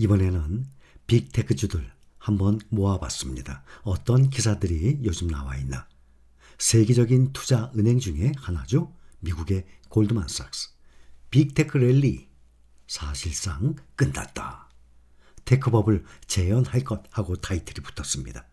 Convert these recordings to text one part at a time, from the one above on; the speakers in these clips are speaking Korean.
이번에는 빅테크주들 한번 모아봤습니다. 어떤 기사들이 요즘 나와 있나. 세계적인 투자 은행 중에 하나죠. 미국의 골드만삭스. 빅테크 랠리 사실상 끝났다. 테크버블 재현할 것 하고 타이틀이 붙었습니다.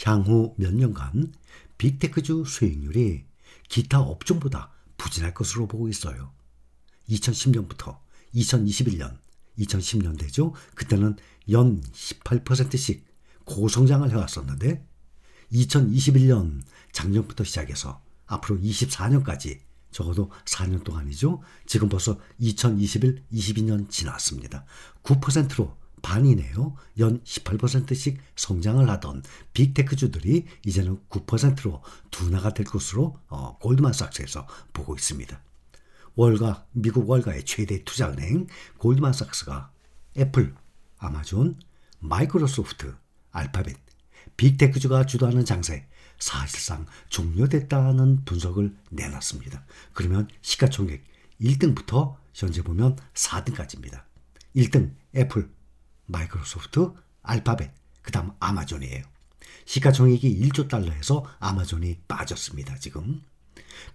향후 몇 년간 빅테크주 수익률이 기타 업종보다 부진할 것으로 보고 있어요. 2010년부터 2021년, 2010년대죠. 그때는 연 18%씩 고성장을 해왔었는데 2021년 작년부터 시작해서 앞으로 24년까지 적어도 4년 동안이죠. 지금 벌써 2021, 22년 지났습니다. 9%로 반이네요. 연 18%씩 성장을 하던 빅테크주들이 이제는 9%로 둔화가 될 것으로 골드만삭스에서 보고 있습니다. 미국 월가의 최대 투자은행 골드만삭스가 애플, 아마존, 마이크로소프트, 알파벳, 빅테크주가 주도하는 장세 사실상 종료됐다는 분석을 내놨습니다. 그러면 시가총액 1등부터 현재 보면 4등까지입니다. 1등 애플, 마이크로소프트, 알파벳, 그 다음 아마존이에요. 시가총액이 1조 달러에서 아마존이 빠졌습니다. 지금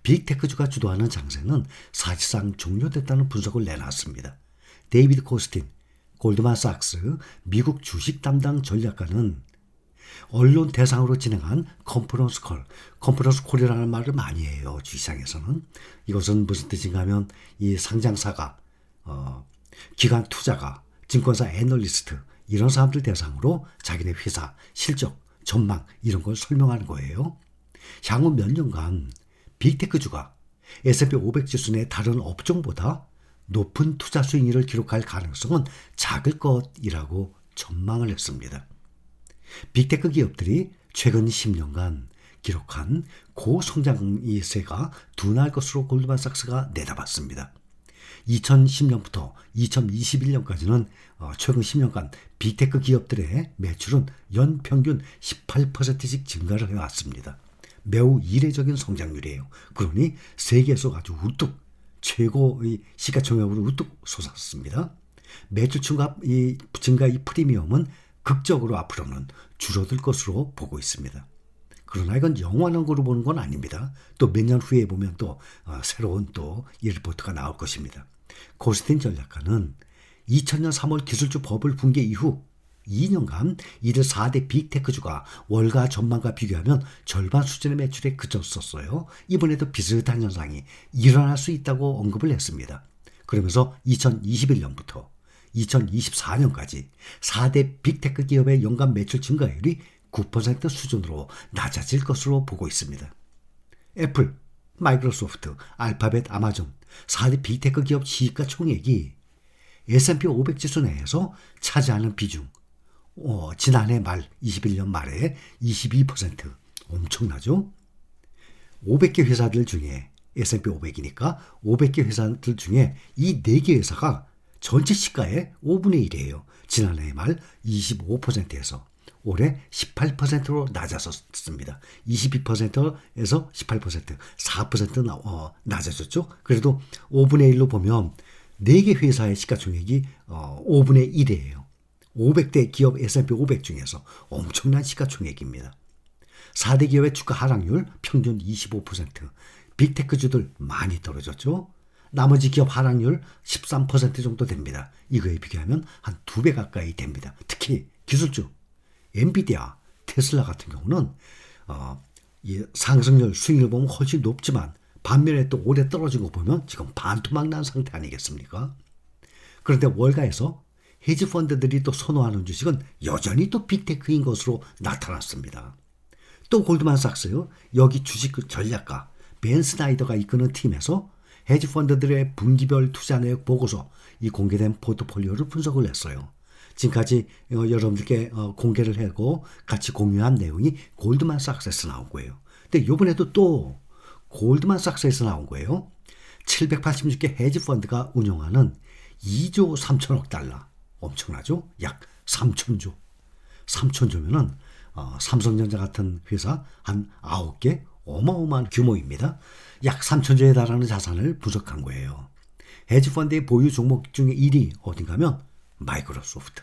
빅테크주가 주도하는 장세는 사실상 종료됐다는 분석을 내놨습니다. 데이비드 코스틴, 골드만삭스 미국 주식 담당 전략가는 언론 대상으로 진행한 컨퍼런스 콜이라는 말을 많이 해요. 주식시장에서는. 이것은 무슨 뜻인가 하면 이 상장사가 기관 투자가 증권사 애널리스트 이런 사람들 대상으로 자기네 회사 실적, 전망 이런 걸 설명하는 거예요. 향후 몇 년간 빅테크주가 S&P 500 지수 내 다른 업종보다 높은 투자 수익률을 기록할 가능성은 작을 것이라고 전망을 했습니다. 빅테크 기업들이 최근 10년간 기록한 고성장세가 둔화할 것으로 골드만삭스가 내다봤습니다. 2010년부터 2021년까지는 최근 10년간 빅테크 기업들의 매출은 연평균 18%씩 증가를 해왔습니다. 매우 이례적인 성장률이에요. 그러니 세계에서 아주 우뚝 최고의 시가총액으로 우뚝 솟았습니다. 매출 증가의 프리미엄은 극적으로 앞으로는 줄어들 것으로 보고 있습니다. 그러나 이건 영원한 거로 보는 건 아닙니다. 또 몇 년 후에 보면 또 새로운 또 이 리포트가 나올 것입니다. 코스틴 전략가는 2000년 3월 기술주 버블 붕괴 이후 2년간 이들 4대 빅테크주가 월가 전망과 비교하면 절반 수준의 매출에 그쳤었어요. 이번에도 비슷한 현상이 일어날 수 있다고 언급을 했습니다. 그러면서 2021년부터 2024년까지 4대 빅테크 기업의 연간 매출 증가율이 9% 수준으로 낮아질 것으로 보고 있습니다. 애플, 마이크로소프트, 알파벳, 아마존 4대 빅테크 기업 시가총액이 S&P 500 지수 내에서 차지하는 비중 지난해 말 21년 말에 22% 엄청나죠? 500개 회사들 중에 S&P 500이니까 500개 회사들 중에 이 4개 회사가 전체 시가의 5분의 1이에요. 지난해 말 25%에서 올해 18%로 낮아졌습니다. 22%에서 18%, 4% 낮아졌죠. 그래도 5분의 1로 보면 4개 회사의 시가총액이 5분의 1이에요. 500대 기업 S&P 500 중에서 엄청난 시가총액입니다. 4대 기업의 주가 하락률 평균 25%, 빅테크주들 많이 떨어졌죠. 나머지 기업 하락률 13% 정도 됩니다. 이거에 비교하면 한 2배 가까이 됩니다. 특히 기술주, 엔비디아, 테슬라 같은 경우는 이 상승률, 수익률 보면 훨씬 높지만 반면에 또 올해 떨어진 거 보면 지금 반토막 난 상태 아니겠습니까? 그런데 월가에서 헤지펀드들이 또 선호하는 주식은 여전히 또 빅테크인 것으로 나타났습니다. 또 골드만삭스요. 여기 주식 전략가 벤 스나이더가 이끄는 팀에서 헤지펀드들의 분기별 투자 내역 보고서 이 공개된 포트폴리오를 분석을 했어요. 지금까지 여러분들께 공개를 하고 같이 공유한 내용이 골드만삭스에서 나온 거예요. 근데 이번에도 또 골드만삭스에서 나온 거예요. 786개 헤지펀드가 운용하는 2조 3천억 달러. 엄청나죠? 약 3천조. 3천조면은 삼성전자 같은 회사 한 9개 어마어마한 규모입니다. 약 3천조에 달하는 자산을 분석한 거예요. 헤지펀드의 보유 종목 중에 1위 어딘가 하면 마이크로소프트.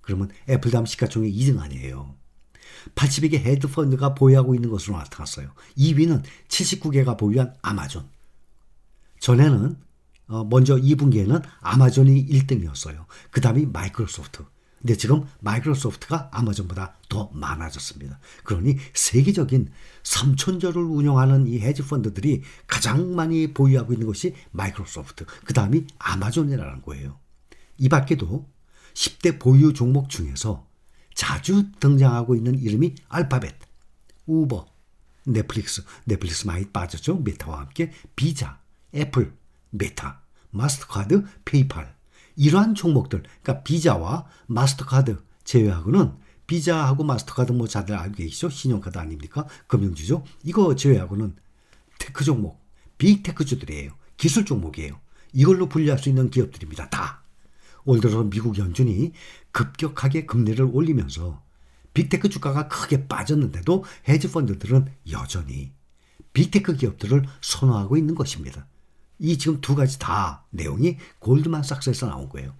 그러면 애플 다음 시가총액 2등 아니에요. 80개 헤드펀드가 보유하고 있는 것으로 나타났어요. 2위는 79개가 보유한 아마존. 전에는 먼저 2분기에는 아마존이 1등이었어요. 그 다음이 마이크로소프트. 근데 지금 마이크로소프트가 아마존보다 더 많아졌습니다. 그러니 세계적인 3천조를 운영하는 이 헤지펀드들이 가장 많이 보유하고 있는 것이 마이크로소프트. 그 다음이 아마존이라는 거예요. 이 밖에도 10대 보유 종목 중에서 자주 등장하고 있는 이름이 알파벳, 우버, 넷플릭스 많이 빠졌죠. 메타와 함께 비자, 애플, 메타, 마스터카드, 페이팔 이러한 종목들, 그러니까 비자와 마스터카드 제외하고는 비자하고 마스터카드 뭐 다들 알고 계시죠? 신용카드 아닙니까? 금융주죠. 이거 제외하고는 테크 종목, 빅테크주들이에요. 기술 종목이에요. 이걸로 분류할 수 있는 기업들입니다. 다. 올 들어서 미국 연준이 급격하게 금리를 올리면서 빅테크 주가가 크게 빠졌는데도 헤지펀드들은 여전히 빅테크 기업들을 선호하고 있는 것입니다. 이 지금 두 가지 다 내용이 골드만삭스에서 나온 거예요.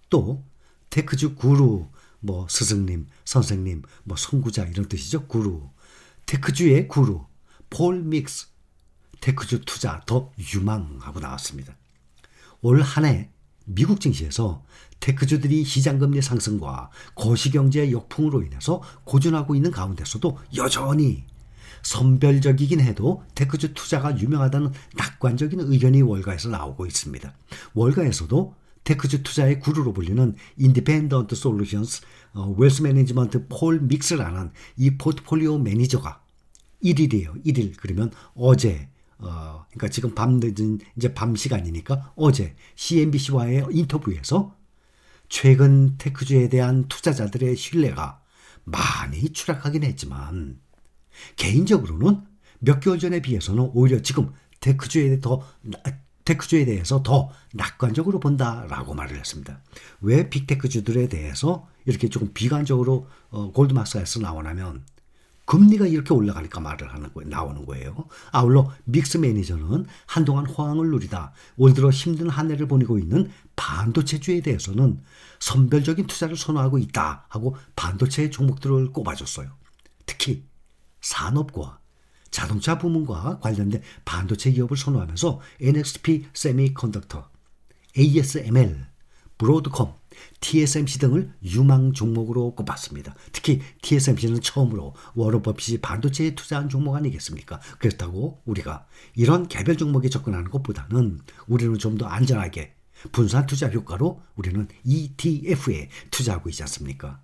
또 테크주 구루, 뭐 스승님, 선생님, 뭐 선구자 이런 뜻이죠. 구루. 테크주의 구루, 폴 믹스. 테크주 투자 더 유망하고 나왔습니다. 올 한 해 미국 증시에서 테크주들이 시장금리 상승과 거시경제 역풍으로 인해서 고전하고 있는 가운데서도 여전히 선별적이긴 해도 테크주 투자가 유명하다는 낙관적인 의견이 월가에서 나오고 있습니다. 월가에서도 테크주 투자의 구루로 불리는 인디펜던트 솔루션스 웰스 매니지먼트 폴 믹스라는 이 포트폴리오 매니저가 1일이에요. 1일. 그러면 어제 그러니까 지금 밤늦은 이제 밤 시간이니까 어제 CNBC와의 인터뷰에서 최근 테크주에 대한 투자자들의 신뢰가 많이 추락하긴 했지만 개인적으로는 몇 개월 전에 비해서는 오히려 지금 테크주에 대해서 더 낙관적으로 본다라고 말을 했습니다. 왜 빅테크주들에 대해서 이렇게 조금 비관적으로 골드만삭스에서 나오냐면 금리가 이렇게 올라가니까 나오는 거예요. 아울러 믹스 매니저는 한동안 호황을 누리다 올 들어 힘든 한 해를 보내고 있는 반도체주에 대해서는 선별적인 투자를 선호하고 있다 하고 반도체 종목들을 꼽아줬어요. 특히 산업과 자동차 부문과 관련된 반도체 기업을 선호하면서 NXP 세미컨덕터, ASML, 브로드컴, TSMC 등을 유망 종목으로 꼽았습니다. 특히 TSMC는 처음으로 워런 버핏이 반도체에 투자한 종목 아니겠습니까? 그렇다고 우리가 이런 개별 종목에 접근하는 것보다는 우리는 좀 더 안전하게 분산 투자 효과로 우리는 ETF에 투자하고 있지 않습니까?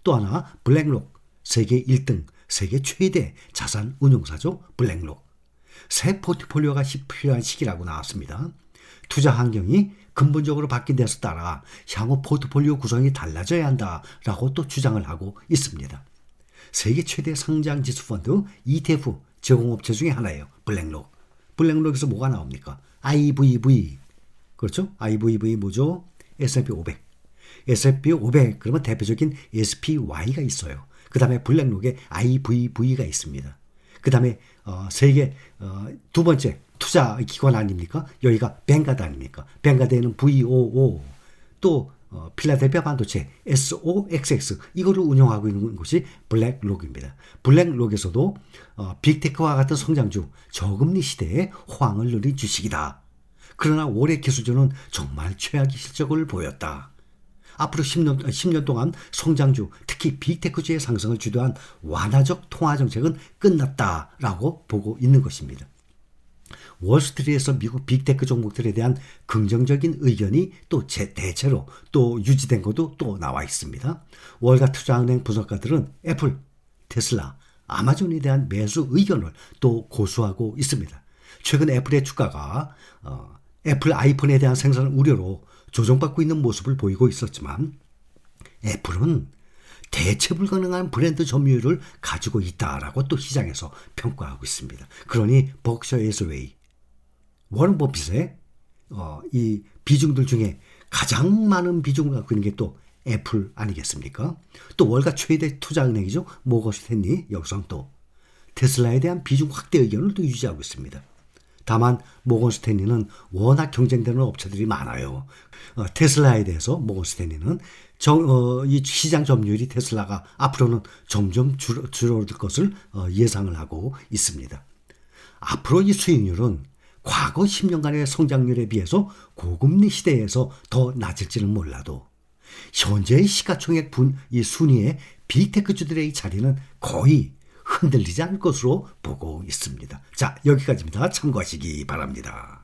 또 하나 블랙록, 세계 1등, 세계 최대 자산 운용사죠. 블랙록. 새 포트폴리오가 필요한 시기라고 나왔습니다. 투자 환경이 근본적으로 바뀐 데서 따라 향후 포트폴리오 구성이 달라져야 한다라고 또 주장을 하고 있습니다. 세계 최대 상장 지수 펀드 ETF 제공업체 중에 하나예요. 블랙록. 블랙록에서 뭐가 나옵니까? IVV. 그렇죠? IVV 뭐죠? S&P 500. S&P 500 그러면 대표적인 SPY가 있어요. 그 다음에 블랙록에 IVV가 있습니다. 그 다음에 세계 두 번째 투자 기관 아닙니까? 여기가 뱅가드 아닙니까? 뱅가드에는 VOO 또 필라델피아 반도체 SOXX 이거를 운영하고 있는 곳이 블랙록입니다. 블랙록에서도 빅테크와 같은 성장주 저금리 시대에 호황을 누린 주식이다. 그러나 올해 기술주는 정말 최악의 실적을 보였다. 앞으로 10년 동안 성장주, 특히 빅테크주의 상승을 주도한 완화적 통화정책은 끝났다라고 보고 있는 것입니다. 월스트리트에서 미국 빅테크 종목들에 대한 긍정적인 의견이 또 대체로 또 유지된 것도 또 나와 있습니다. 월가 투자은행 분석가들은 애플, 테슬라, 아마존에 대한 매수 의견을 또 고수하고 있습니다. 최근 애플의 주가가 애플 아이폰에 대한 생산 우려로 조정받고 있는 모습을 보이고 있었지만 애플은 대체 불가능한 브랜드 점유율을 가지고 있다라고 또 시장에서 평가하고 있습니다. 그러니 버크셔 해서웨이, 워런 버핏의 이 비중들 중에 가장 많은 비중을 갖고 있는 게 또 애플 아니겠습니까? 또 월가 최대 투자은행이죠. 모건 스탠리 여기서 또 테슬라에 대한 비중 확대 의견을 또 유지하고 있습니다. 다만 모건 스탠리는 워낙 경쟁되는 업체들이 많아요. 테슬라에 대해서 모건 스탠리는 이 시장 점유율이 테슬라가 앞으로는 점점 줄어들 것을 예상을 하고 있습니다. 앞으로 이 수익률은 과거 10년간의 성장률에 비해서 고금리 시대에서 더 낮을지는 몰라도 현재의 시가총액 이 순위의 빅테크주들의 자리는 거의 흔들리지 않을 것으로 보고 있습니다. 자, 여기까지입니다. 참고하시기 바랍니다.